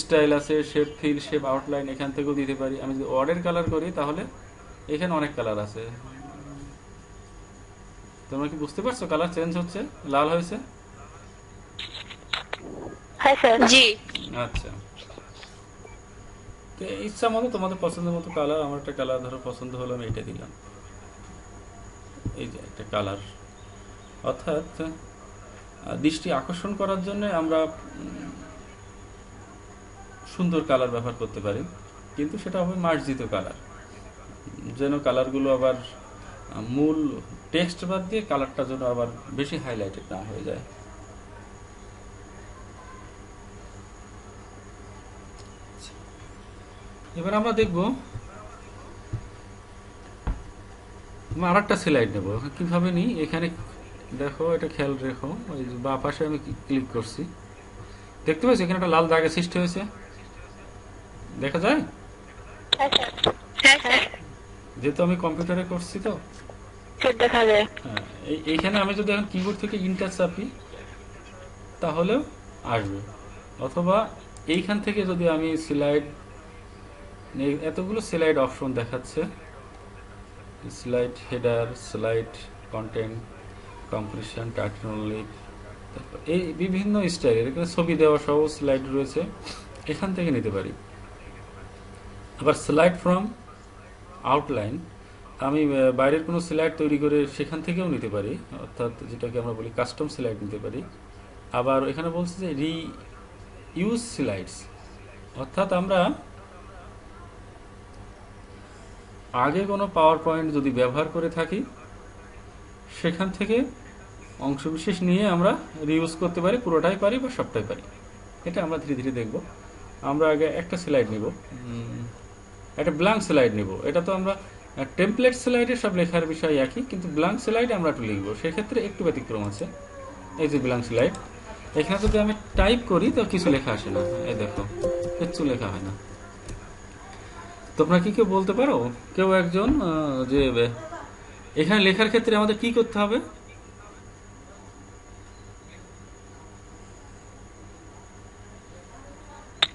Style আছে, shape feel, shape outline এখান থেকেও দিতে পারি। আমি যদি অর্ডার কালার করি তাহলে এখানে অনেক কালার আছে। তোমরা কি বুঝতে পারছো কালার চেঞ্জ হচ্ছে, লাল হয়েছে? হ্যাঁ স্যার। জি। আচ্ছা, তো ইচ্ছা মতো তোমাদের পছন্দের মতো কালার, আমার একটা কালার ধরো পছন্দ হলো, আমি এটা দিলাম। এই যে একটা কালার, অর্থাৎ দৃষ্টি আকর্ষণ করার জন্য আমরা সুন্দর কালার ব্যবহার করতে পারি, কিন্তু সেটা হবে মার্জিত কালার, যেন কালারগুলো আবার মূল টেক্সট বাদ দিয়ে কালারটা যেন আবার বেশি হাইলাইটেড না হয়ে যায়। এবার আমরা দেখব আর একটা স্লাইড নেবো। কিভাবে নিই, এখানে দেখো, এটা খেয়াল রেখো, ওই বা পাশে আমি ক্লিক করছি, দেখতে পাচ্ছি এখানে একটা লাল দাগের সৃষ্টি হয়েছে, দেখা যায়? হ্যাঁ স্যার। হ্যাঁ হ্যাঁ স্যার। যেহেতু আমি কম্পিউটারে করছি তো। স্যার দেখা যায়। হ্যাঁ, এইখানে আমি যদি এখন কিবোর্ড থেকে ইন্টার চাপি তাহলেও আসবে, অথবা এইখান থেকে যদি আমি স্লাইড, এতগুলো স্লাইড অপশন দেখাচ্ছে, slide header, slide content, compression, title lead, এই বিভিন্ন স্টাইলের এখানে ছবি দেওয়া সহ স্লাইড রয়েছে, এখান থেকে নিতে পারি। আবার স্লাইড ফ্রম আউটলাইন, আমি বাইরের কোনো স্লাইড তৈরি করে সেখান থেকেও নিতে পারি, অর্থাৎ যেটাকে আমরা বলি কাস্টম স্লাইড নিতে পারি। আবার এখানে বলছে যে রি ইউজ স্লাইডস, অর্থাৎ আমরা আগে কোনো পাওয়ার পয়েন্ট যদি ব্যবহার করে থাকি সেখান থেকে অংশবিশেষ নিয়ে আমরা রিউজ করতে পারি, পুরোটাই পারি বা সবটাই পারি। এটা আমরা ধীরে ধীরে দেখব। আমরা আগে একটা স্লাইড নিব, একটা ব্ল্যাঙ্ক স্লাইড নিব। এটা তো আমরা টেমপ্লেট স্লাইডে সব লেখার বিষয় একই, কিন্তু ব্ল্যাঙ্ক স্লাইডে আমরা একটু লিখবো, সেক্ষেত্রে একটু ব্যতিক্রম আছে। এই যে ব্ল্যাঙ্ক স্লাইড, এখানে যদি আমি টাইপ করি তো কিছু লেখা আসে না, এই দেখো কিচ্ছু লেখা হয় না। তোমরা কি কেউ বলতে পারো, কেউ একজন, যে এখানে লেখার ক্ষেত্রে আমাদের কি করতে হবে?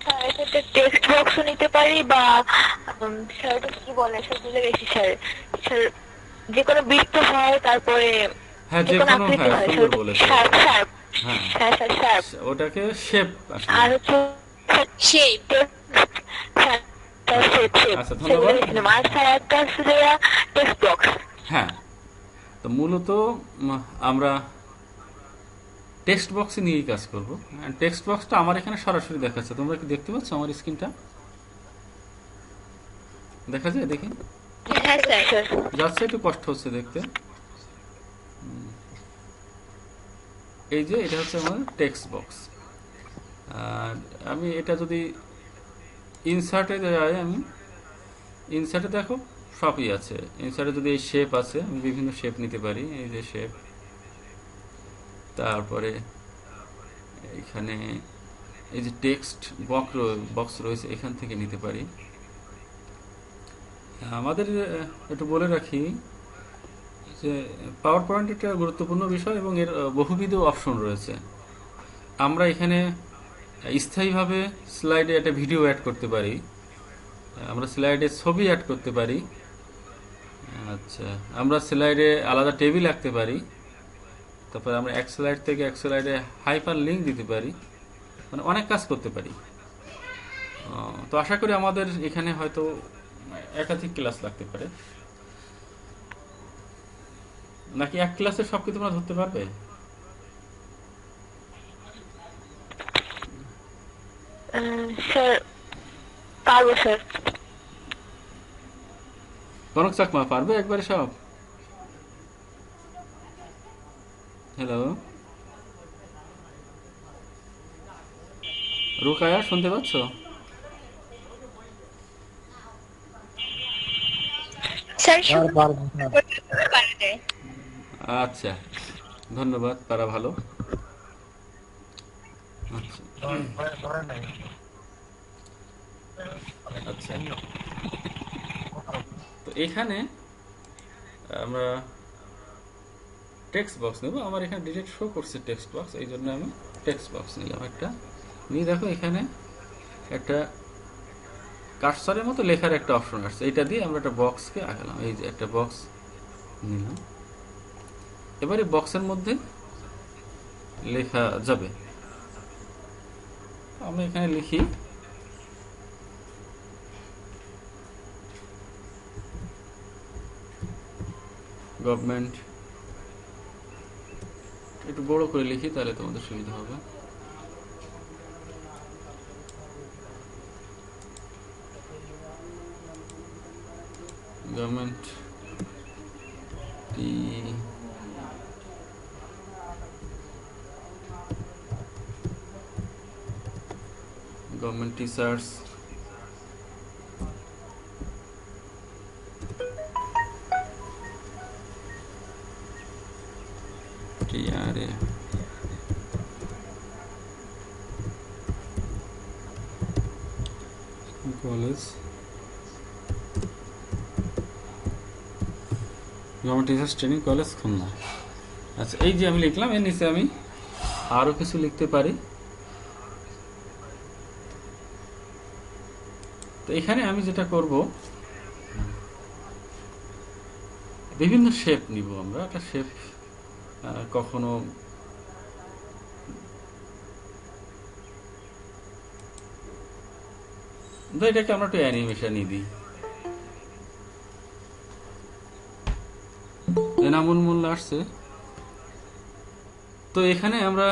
স্যার এক্ষেত্রে টেক্সট বক্সও নিতে পারি বা স্যার ওটা কি বলে স্যার ভুলে গেছি স্যার। স্যার যে কোনো বৃত্ত হয়, তারপরে হ্যাঁ, যে যে কোনো কোনো, আকৃতি হ্যাঁ হয় স্যার, সুন্দর ওটা বলেছো। Sharp sharp. হ্যাঁ, হ্যাঁ স্যার শার্প। ওটাকে শেপ আসলে। আর হচ্ছে শেপ। স্যার শেপ শেপ আচ্ছা, স্যার ভুলে ধন্যবাদ। গেছিলাম। আর স্যার একটা আসলে টেক্সট বক্স। হ্যাঁ, তো মূলত আমরা টেক্সট বক্সে নিয়েই কাজ করব। টেক্সট বক্সটা আমার এখানে সরাসরি দেখাচ্ছে, তোমরা কি দেখতে পাচ্ছ আমার স্ক্রিনটা? দেখা যায়, দেখি হ্যাঁ স্যার। স্যার যাচ্ছে, একটু কষ্ট হচ্ছে দেখতে। এই যে এটা হচ্ছে আমার টেক্সট বক্স। আর আমি এটা যদি ইনসার্টে যাই, আমি ইনসার্টে দেখো সবই আছে। ইনসার্টে যদি এই শেপ আছে, আমি বিভিন্ন শেপ নিতে পারি, এই যে শেপ, তারপরে এখানে এই যে টেক্সট বক্স রয়েছে, এখান থেকে নিতে পারি। আমাদের একটু বলে রাখি যে পাওয়ার পয়েন্ট একটা গুরুত্বপূর্ণ বিষয় এবং এর বহুবিধ অপশন রয়েছে। আমরা এখানে স্থায়ীভাবে স্লাইডে একটা ভিডিও অ্যাড করতে পারি, আমরা স্লাইডে ছবি অ্যাড করতে পারি, আচ্ছা আমরা স্লাইডে আলাদা টেবিল রাখতে পারি, তারপরে আমরা এক স্লাইড থেকে এক স্লাইডে হাইপার লিঙ্ক দিতে পারি, মানে অনেক কাজ করতে পারি। তো আশা করি আমাদের এখানে হয়তো একাধিক ক্লাস লাগতে পারে, নাকি এক ক্লাসে সব কিছু তোমরা ধরতে পারবে? স্যার পারবো স্যার। কনক চাকমা পারবে একবারে সব? হ্যালো রুকায়া, শুনতে পাচ্ছ? স্যার আর পারবো না। পারা যায়। আচ্ছা, ধন্যবাদ, তারা ভালো। আচ্ছা, ধরে নাই। আচ্ছা, তো এখানে আমরা টেক্সট বক্স নেব। আমার এখানে ডিরেক্ট শো করছে টেক্সট বক্স, এই জন্য আমি টেক্সট বক্স নিলাম একটা। নিয়ে দেখো এখানে একটা কার্সরের মতো লেখার একটা অপশন আসছে, এটা দিয়ে আমরা একটা বক্সকে আঁকালাম। এই যে একটা বক্স নিলাম, এবারে বক্সের মধ্যে লেখা যাবে। আমি এখানে লিখি গভর্নমেন্ট, একটু বড় করে লিখি তাহলে তোমাদের সুবিধা হবে। Government government teachers TRA college, government teachers training college Khulna. আচ্ছা, এই যে আমি লিখলাম, এর নিচে আমি আরও কিছু লিখতে পারি। তো এখানে আমি যেটা করব, বিভিন্ন শেপ নিব আমরা। একটা শেপ কখনো এটাকে আমরা একটু অ্যানিমেশনই দিই। এনামুল মোল্লা আসছে। তো এখানে আমরা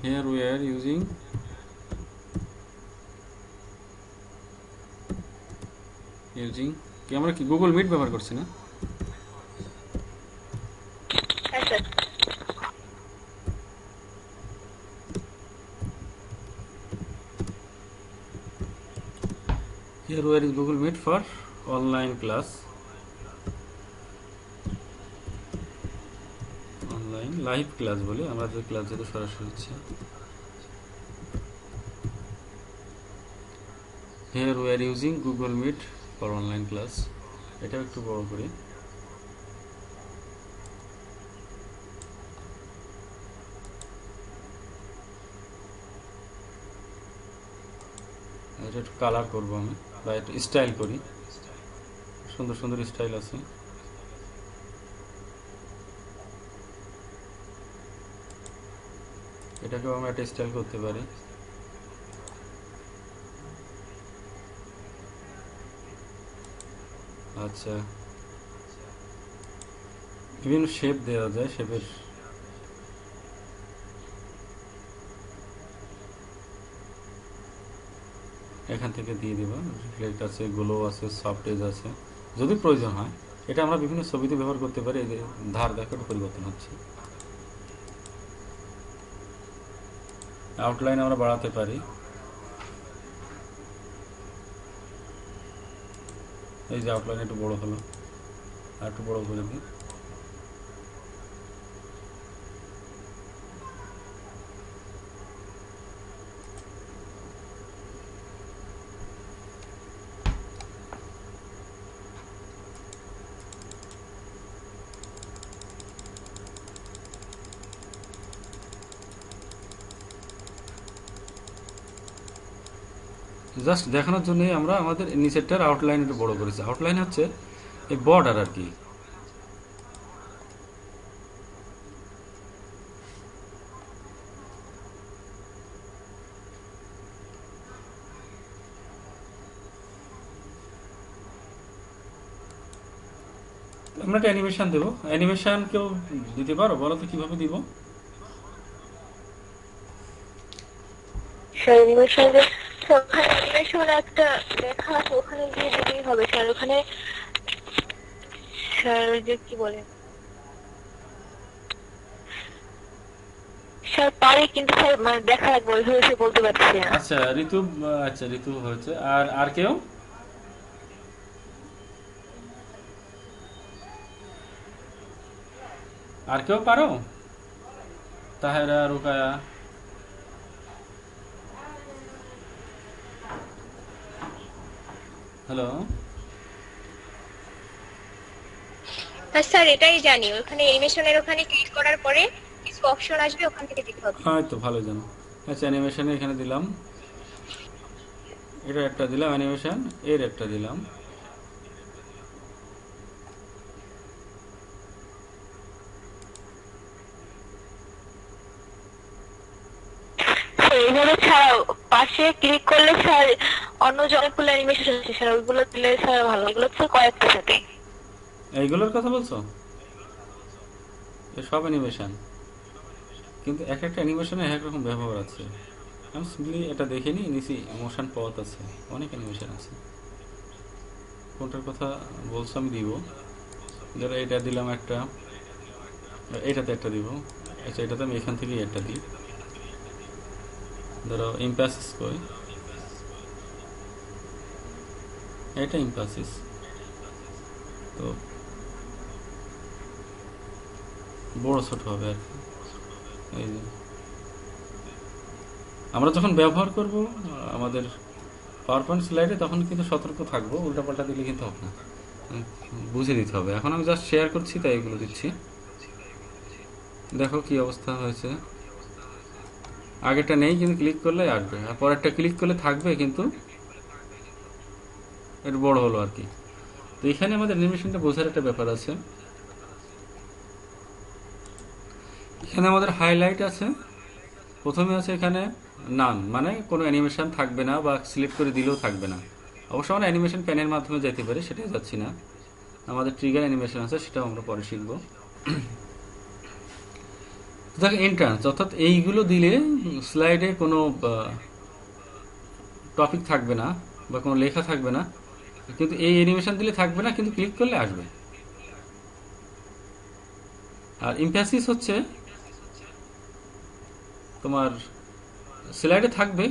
here we are using কি আমরা কি গুগল মিট ব্যবহার করছি না? হ্যাঁ sir. Here where is Google Meet for online class, online live class বলে আমরা যে ক্লাস যেটা সরাসরি হচ্ছে। Here we are using Google Meet for online class, এটা একটু বড় করি। এটা একটু কালার করবো আমি, বা একটু স্টাইল করি, সুন্দর সুন্দর স্টাইল আছে। এটাকেও আমরা একটা স্টাইল করতে পারি। আচ্ছা, বিভিন্ন শেপ দেওয়া যায়, শেপের এখান থেকে দিয়ে দেবো। রিফ্লেক্ট আছে, গ্লো আছে, সফট এজ আছে, যদি প্রয়োজন হয়। এটা আমরা বিভিন্ন ছবিতে ব্যবহার করতে পারি। এই যে ধার দেখো একটু পরিবর্তন হচ্ছে। আউটলাইন আমরা বাড়াতে পারি। এই যে আউটলাইন একটু বড় হলো, আর একটু বড় করে দিই। জাস্ট দেখানোর জন্যই আমরা আমাদের নিচেরটার আউটলাইন একটু বড় করেছি। আউটলাইন হচ্ছে এই বর্ডার আর কি। আমরা একটা অ্যানিমেশন দেবো। অ্যানিমেশন কেউ দিতে পারো? বলো তো কিভাবে দিব? স্যার অ্যানিমেশন ওখানে অ্যানিমেশন একটা লেখা আছে, ওখানে গিয়ে দিলেই হবে স্যার। ওখানে স্যার যে কি বলে স্যার পারি, কিন্তু স্যার মানে দেখা লাগবে, ওইভাবে সে বলতে পারছি না। আচ্ছা ঋতু, আচ্ছা ঋতু হয়েছে। আর কেউ? আর কেউ পারো? তাহেরা, রুকায়া? হ্যালো? হ্যাঁ স্যার, এটাই জানি, ওখানে অ্যানিমেশনের ওখানে ক্লিক করার পরে কিছু অপশন আসবে, ওখান থেকে দিতে হবে। হয়তো ভালো জানো। আচ্ছা, অ্যানিমেশনে এখানে দিলাম, এটা একটা দিলাম অ্যানিমেশন, এর একটা দিলাম। স্যার এইভাবে ছাড়াও পাশে ক্লিক করলে স্যার অন্য যে অনেকগুলো অ্যানিমেশন আছে স্যার, ওইগুলো দিলে স্যার ভালো, এগুলো তো কয়েকটা সাথে। এইগুলোর কথা বলছো? এ সব অ্যানিমেশন, কিন্তু এক একটা অ্যানিমেশনে এক রকম ব্যবহার আছে। আমি সিম্পলি এটা দেখে নিই, নিচে মোশন পথ আছে, অনেক অ্যানিমেশন আছে। কোনটার কথা বলছো আমি দিব। ধরো এটা দিলাম একটা, এটাতে একটা দিব। আচ্ছা, এটাতে আমি এখান থেকেই একটা দিই। ধরো ইম্প্যাসিস কই, এটা ইম্প্যাসিস। তো বড় ছোট হবে আর কি। এই যে আমরা যখন ব্যবহার করব আমাদের পাওয়ার পয়েন্ট স্লাইডে, তখন কিন্তু সতর্ক থাকবো, উল্টাপাল্টা দিলে কিন্তু হবে না। বুঝে দিতে হবে। এখন আমি জাস্ট শেয়ার করছি তাই এগুলো দিচ্ছি। দেখো কি অবস্থা হয়েছে। আগেরটা নেই, কিন্তু ক্লিক করলে আসবে, আর পরেরটা ক্লিক করলে থাকবে, কিন্তু একটু বড় হলো আর কি। তো এখানে আমাদের অ্যানিমেশনটা বোঝার একটা ব্যাপার আছে। এখানে আমাদের হাইলাইট আছে, প্রথমে আছে এখানে নান, মানে কোনো অ্যানিমেশন থাকবে না, বা সিলেক্ট করে দিলেও থাকবে না। অবশ্য আমরা অ্যানিমেশন প্যানের মাধ্যমে যেতে পারি, সেটাই যাচ্ছি না। আমাদের ট্রিগার অ্যানিমেশন আছে, সেটাও আমরা পরে শিখব। দেখো এন্ট্রান্স, অর্থাৎ এইগুলো দিলে স্লাইডে কোনো টপিক থাকবে না বা কোনো লেখা থাকবে না, কিন্তু এই অ্যানিমেশন দিলে থাকবে না, কিন্তু ক্লিক করলে আসবে। আর ইমপ্যাসিস হচ্ছে তোমার স্লাইডে থাকবে,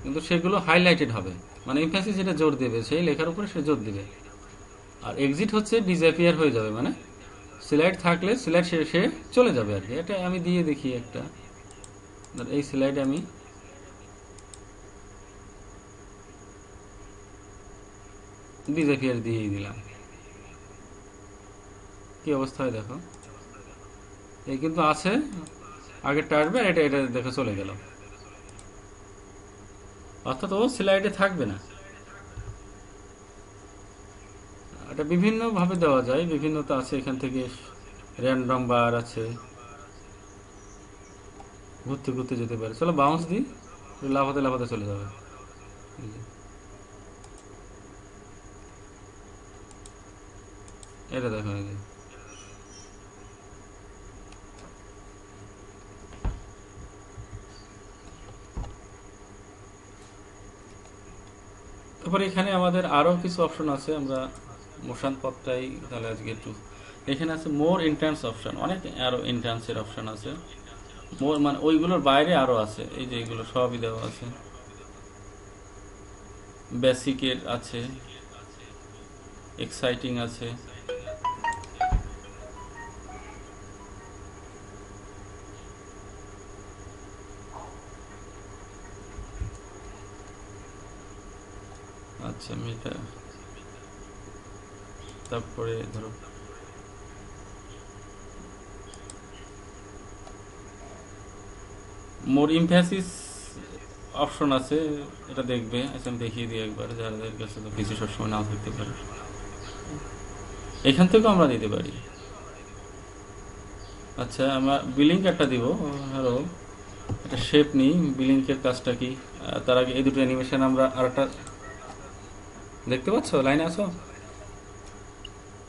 কিন্তু সেগুলো হাইলাইটেড হবে, মানে ইমপ্যাসিস যেটা জোর দেবে সেই লেখার উপরে সে জোর দেবে। আর এক্সিট হচ্ছে ডিসঅ্যাপিয়ার হয়ে যাবে, মানে স্লাইড থাকলে স্লাইড সে চলে যাবে আর কি। এটা আমি দিয়ে দেখি একটা, এই স্লাইডে আমি ডিসঅ্যাপিয়ার দিয়েই দিলাম, কি অবস্থা হয় দেখো। এই কিন্তু আছে, আগেরটা আসবে, আর এটা এটা দেখে চলে গেল, অর্থাৎ ও স্লাইডে থাকবে না। এটা বিভিন্ন ভাবে দেওয়া যায়, বিভিন্নতা আছে। এখান থেকে র্যান্ডম বার আছে, ঘুরতে ঘুরতে যেতে পারে। চলো বাউন্স দিই, লাফাতে লাফাতে চলে যাবে। এই যে, এটা দেখো, এই যে তারপরে এখানে আমাদের আরো কিছু অপশন আছে। আমরা মোশন পথটাই তাহলে আজকে একটু, এখানে আছে মোর এন্ট্রান্স অপশন, অনেক আরো এন্ট্রান্সের অপশন আছে। মোর মানে ওইগুলোর বাইরে আরো আছে, এই যে এগুলো সবই দেওয়া আছে। বেসিকের আছে, এক্সাইটিং আছে। আচ্ছা, আমি এটা, তারপরে ধরো মোর ইমফ্যাসিস অপশন আছে, এটা দেখবে। আচ্ছা, আমি দেখিয়ে দিই একবার, যাদের কাছে তো কিছু সবসময় নাও থাকতে পারে, এখান থেকেও আমরা দিতে পারি। আচ্ছা, আমরা বিলিংক একটা দিব। হ্যালো, একটা শেপ নিই, বিলিংকের কাজটা কি। তার আগে এই দুটো অ্যানিমেশন আমরা আর একটা, দেখতে পাচ্ছ লাইনে আছো?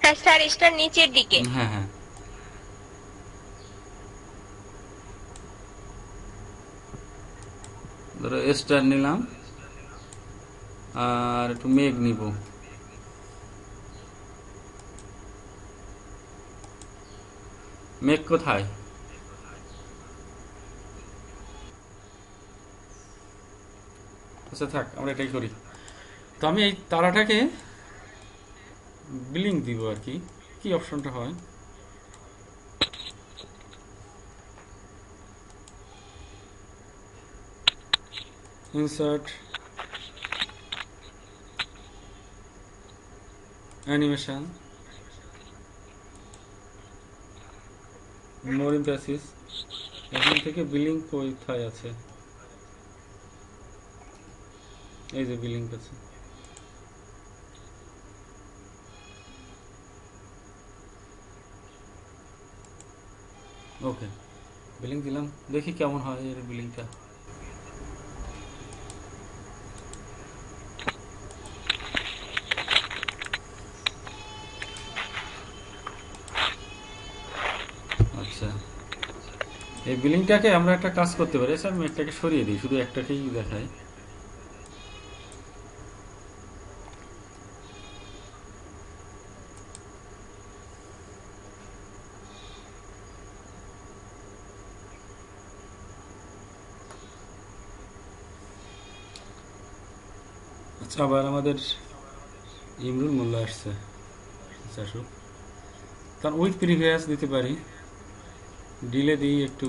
হ্যাঁ স্যার, স্টার নিচের দিকে। হ্যাঁ হ্যাঁ, ধরো স্টার নিলাম, আর একটু মেঘ নিব। মেঘ কোথায়? আচ্ছা থাক, আমরা এটাই করি। তো আমি এই তারাটাকে বিলিং দিব আর কি। কি অপশনটা হয়? insert animation, more emphasis, এখান থেকে বিলিং কোথায় আছে, এই যে বিলিং আছে, ওকে বিলিং দিলাম, দেখি কেমন হয় এর বিলিংটা। আচ্ছা, এই বিলিংটাকে আমরা একটা কাজ করতে পারি। স্যার আমি একটাকে সরিয়ে দিই, শুধু একটাকেই দেখাই। আচ্ছা, আবার আমাদের ইমরুল মোল্লা আসছে, আচ্ছা আসুক। কারণ উইথ প্রিভিয়াস দিতে পারি, ডিলে দিই একটু।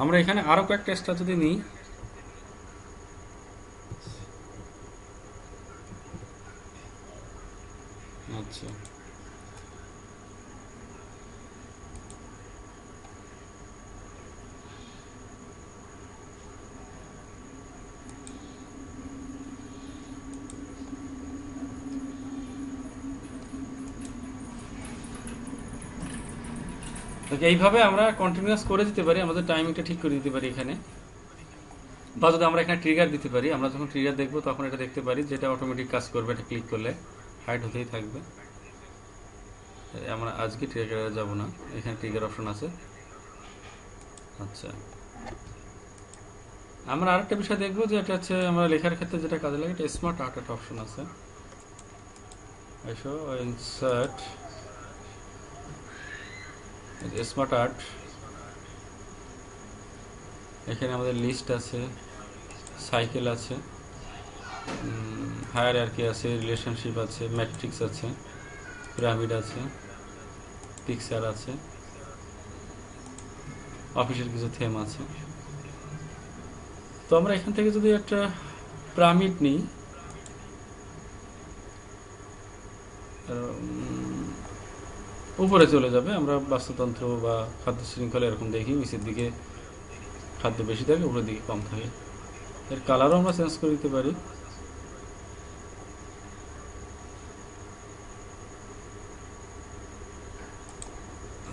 আমরা এখানে আরো কয়েকটা টেস্টটা যদি নিই, আচ্ছা এইভাবে আমরা কন্টিনিউয়াস করে দিতে পারি, আমাদের টাইমিংটা ঠিক করে দিতে পারি এখানে। বা যদি আমরা এখানে ট্রিগার দিতে পারি, আমরা যখন ট্রিগার দেখবো তখন এটা দেখতে পারি যেটা অটোমেটিক কাজ করবে, এটা ক্লিক করলে হাইড হতেই থাকবে। আমরা আজকে ট্রিগারে যাব না, এখানে ট্রিগার অপশন আছে। আচ্ছা, আমরা আরেকটা বিষয় দেখবো যে এটা হচ্ছে আমরা লেখার ক্ষেত্রে যেটা কাজে লাগে, এটা স্মার্ট আর্ট একটা অপশন আছে। ইনসার্ট স্মার্ট আর্ট, এখানে আমাদের লিস্ট আছে, সাইকেল আছে, হায়ারার্কি আছে, রিলেশনশিপ আছে, ম্যাট্রিক্স আছে, পিরামিড আছে, পিকচার আছে, অফিসের কিছু থিম আছে। তো আমরা এখান থেকে যদি একটা পিরামিড নিই, উপরে চলে যাবে। আমরা বাস্তুতন্ত্র বা খাদ্য শৃঙ্খলা এরকম দেখি, নিচের দিকে খাদ্য বেশি থাকে, উপরের দিকে কম থাকে। এর কালারও আমরা চেঞ্জ করে দিতে পারি।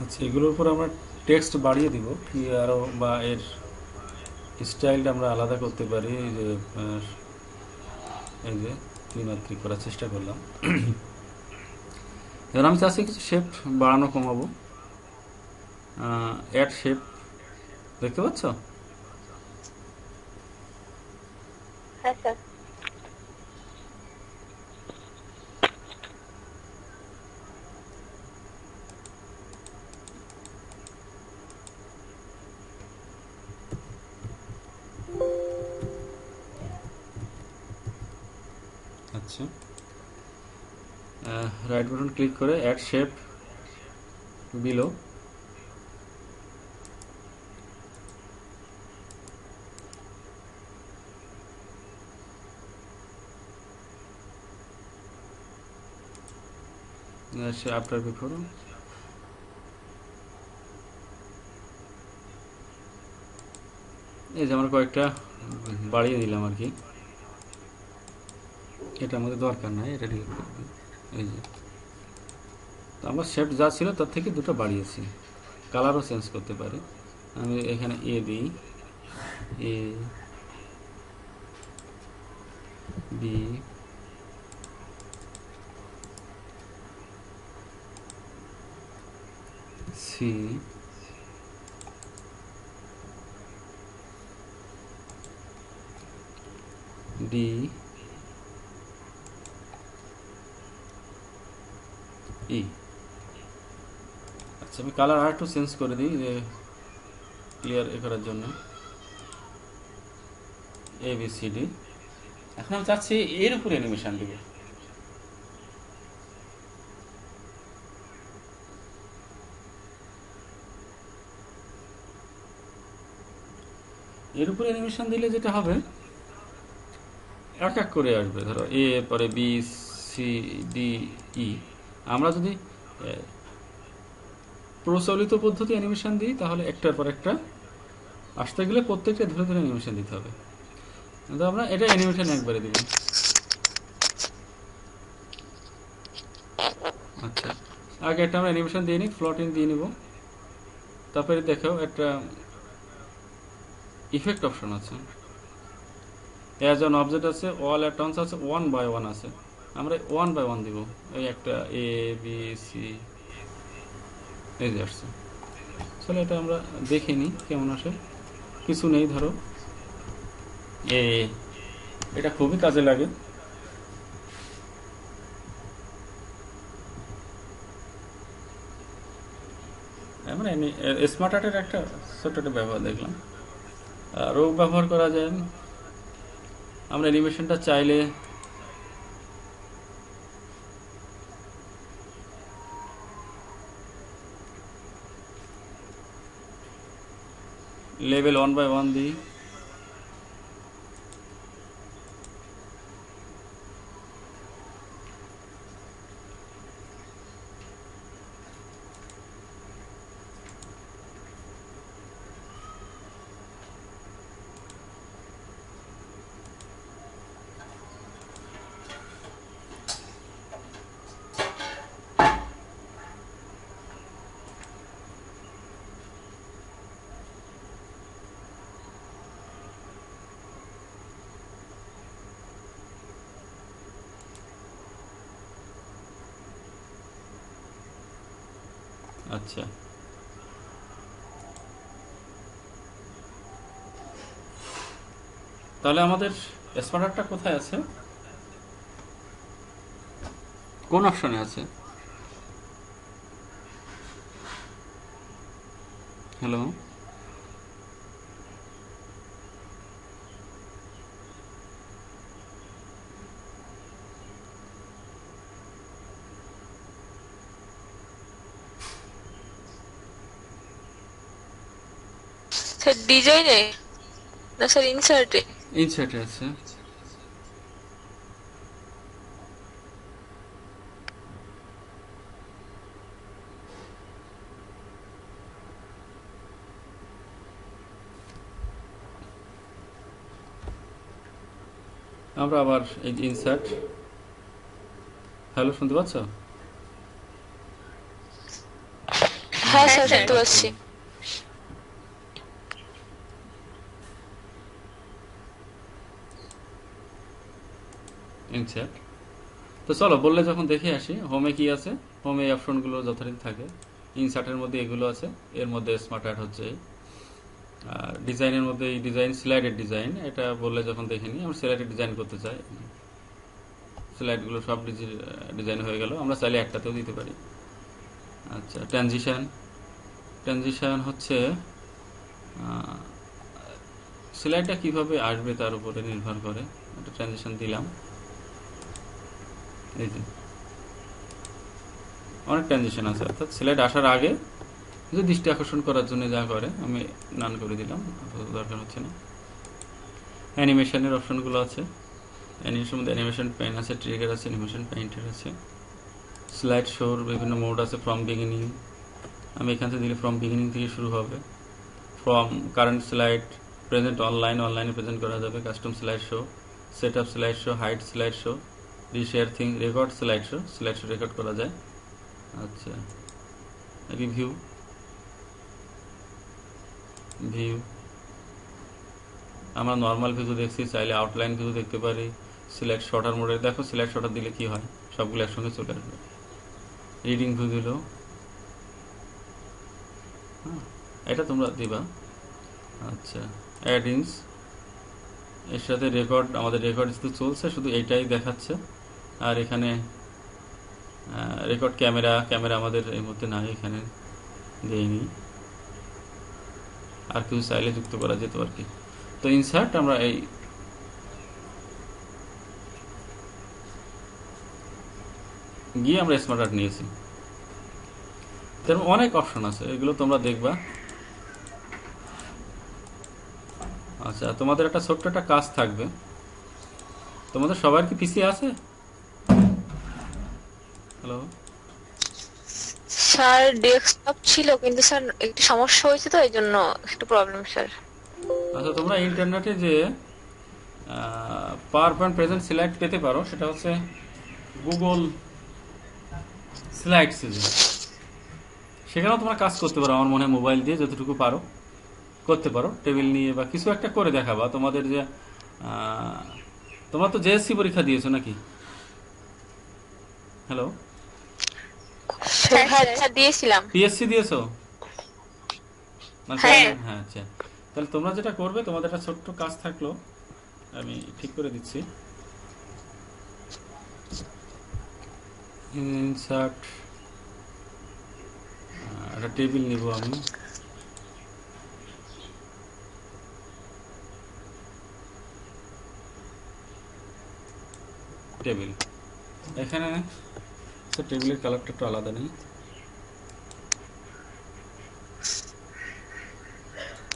আচ্ছা, এগুলোর উপর আমরা টেক্সট বাড়িয়ে দিব কি আরও, বা এর স্টাইলটা আমরা আলাদা করতে পারি। এই যে ত্রিমাত্রিক করার চেষ্টা করলাম। এবার আমি চাচ্ছি কিছু শেপ বাড়ানো কমাবো। অ্যাড শেপ দেখতে পাচ্ছ? হ্যাঁ স্যার। আচ্ছা, রাইট বাটন ক্লিক করে add shape below, after before. এই যে আমরা কয়েকটা বাড়িয়ে দিলাম আর কি, এটা আমাদের দরকার নাই, এটা ডিলিট করবে। এই যে তো আমরা শেপ যা ছিল তার থেকে দুটো বাড়িয়েছি। কালারও চেঞ্জ করতে পারি। আমি এখানে এ দিই, এ বি, সি, ডি, ই। আচ্ছা, আমি কালার আর একটু চেঞ্জ করে দিই যে ক্লিয়ার করার জন্য। ABCD। এখন আমি চাচ্ছি এর উপরে অ্যানিমেশন দিব। এর উপরে অ্যানিমেশন দিলে যেটা হবে, এক এক করে আসবে। ধরো এ, পরে BCDE। আমরা যদি প্রচলিত পদ্ধতি অ্যানিমেশন দিই তাহলে একটার পর একটা আসতে গেলে প্রত্যেকটা ধরে ধরে অ্যানিমেশন দিতে হবে। কিন্তু আমরা এটা অ্যানিমেশন একবারে দিব। আচ্ছা, আগে একটা আমরা অ্যানিমেশন দিয়ে নিই, ফ্লোটিং দিয়ে নিব। তারপরে দেখো একটা ইফেক্ট অপশন আছে, অ্যাজ অন অবজেক্ট আছে, অল অ্যাটমস আছে, 1 বাই 1 আছে। আমরা 1 বাই 1 দিব। এই একটা ABC, এই যে আসছে। চলো এটা আমরা দেখে নিই কেমন আসে। কিছু নেই, ধরো এটা খুবই কাজে লাগে। আমরা স্মার্ট আর্টের একটা ছোট্ট একটা ব্যবহার দেখলাম, আরও ব্যবহার করা যায়। আমরা অ্যানিমেশনটা চাইলে লেভেল 1 বাই 1 দিই। আচ্ছা, তাহলে আমাদের স্মার্ট আর্টটা কোথায় আছে, কোন অপশনে আছে? হ্যালো, স্যার ডিজাইনে না স্যার ইনসার্টে? ইনসার্টে আছে। আমরা আবার এই ইনসার্ট। হ্যালো, শুনতে পাচ্ছ? হ্যাঁ স্যার শুনতে পাচ্ছি। ইনসার্ট। তো চলো বললে যখন দেখে আসি হোমে কি আছে। হোমে এই অপশনগুলো যথারীতি থাকে। ইনসার্টের মধ্যে এগুলো আছে, এর মধ্যে স্মার্ট আর্ট হচ্ছে। আর ডিজাইনের মধ্যে এই ডিজাইন, স্লাইডের ডিজাইন, এটা বললে যখন দেখে নিই আমরা স্লাইডের ডিজাইন করতে চাই, স্লাইডগুলো সব ডিজাইন হয়ে গেল। আমরা চাইলে একটাতেও দিতে পারি। আচ্ছা, ট্রানজিশন। ট্রানজিশন হচ্ছে স্লাইডটা কিভাবে আসবে তার উপরে নির্ভর করে। একটা ট্রানজিশন দিলাম, এই যে অনেক ট্রানজিশন আছে। অর্থাৎ স্লাইড আসার আগে যে দৃষ্টি আকর্ষণ করার জন্য যা করে, আমি নান করে দিলাম, দরকার হচ্ছে না। অ্যানিমেশনের অপশনগুলো আছে। অ্যানিমেশনের মধ্যে অ্যানিমেশন পেন আছে, ট্রিগার আছে, অ্যানিমেশন পেইন্টার আছে। স্লাইড শোর বিভিন্ন মোড আছে। ফ্রম বিগিনিং, আমি এখান থেকে দিলে ফ্রম বিগিনিং থেকে শুরু হবে। From current slide, present online, অনলাইনে প্রেজেন্ট করা যাবে। Custom slide show, set up slide show, hide slide show, rehearse timing, record slide show, slide show record করা যায়। আচ্ছা, রিভিউ, ভিউ, আমরা নর্মাল ভিউ দেখছি, চাইলে আউটলাইন ভিউ দেখতে পারি। সিলেক্ট শর্টার মোডে দেখো, সিলেক্ট শর্টার দিলে কি হয়, সবগুলো একসঙ্গে চলে আসবে। রিডিং ভিউ দিল, হ্যাঁ এটা তোমরা দিবা। আচ্ছা, অ্যাডিংস, এর সাথে রেকর্ড, আমাদের রেকর্ড শুধু চলছে, শুধু এইটাই দেখাচ্ছে। আর এখানে রেকর্ড ক্যামেরা, ক্যামেরা আমাদের এই মধ্যে নাই, এখানে দেইনি, আর কিছু চাইলে যুক্ত করা যেত আর কি। তো ইনসার্ট আমরা এই গিয়ে আমরা স্মার্ট আর্ট নিয়েছি। তার অনেক অপশন আছে, এগুলো তোমরা দেখবা। আচ্ছা, তোমাদের একটা ছোট্ট একটা কাজ থাকবে। তোমাদের সবার কি পিসি আছে? হ্যালো? স্যার ডেস্কটপ ছিল, কিন্তু স্যার একটু সমস্যা হয়েছে, তো এই জন্য একটু প্রবলেম স্যার। আচ্ছা, তোমরা ইন্টারনেটে যে পাওয়ার পয়েন্ট প্রেজেন্ট সিলেক্ট পেতে পারো, সেটা হচ্ছে গুগল স্লাইড সিজন। সেখানেও তোমরা কাজ করতে পারো, আমার মনে হয় মোবাইল দিয়ে যতটুকু পারো করতে পারো, টেবিল নিয়ে বা কিছু একটা করে দেখাবা। তোমাদের যে তোমরা তো জেএসসি পরীক্ষা দিয়েছো নাকি? হ্যালো? হ্যাঁ স্যার দিয়েছিলাম। পিএসসি দিয়েছো? মানে হ্যাঁ। হ্যাঁ, আচ্ছা। তাহলে তোমরা যেটা করবে, তোমাদের একটা ছোট্ট কাজ থাকলো, আমি ঠিক করে দিচ্ছি। ইনসার্ট, একটা টেবিল নিব আমি। টেবিল এখানে, টেবিলের কালারটা একটু আলাদা নেই,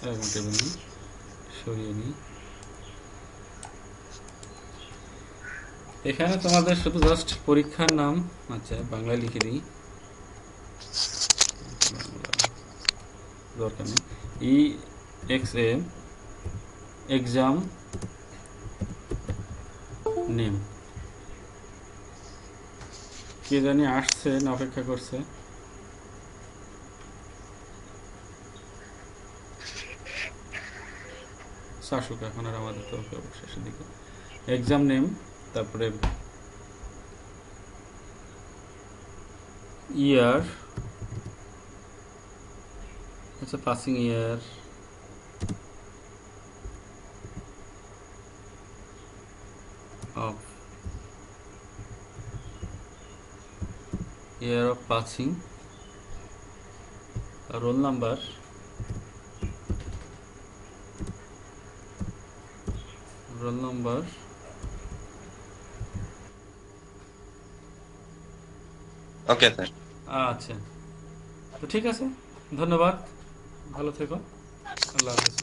এরকম টেবিল নিই, সরিয়ে নিই। এখানে তোমাদের শুধু জাস্ট পরীক্ষার নাম, আচ্ছা বাংলায় লিখে দিই, দরকার নেই। EXAM exam name. কে জানি আসছে না অপেক্ষা করছে? শাসক এখন আর আমাদের তো শেষের দিকে। এক্সাম নেম, তারপরে ইয়ার, আচ্ছা passing year, of year of passing, roll number, roll number, okay sir. আচ্ছা। তো ঠিক আছে, ধন্যবাদ, ভালো থেকো, আল্লাহ হাফেজ।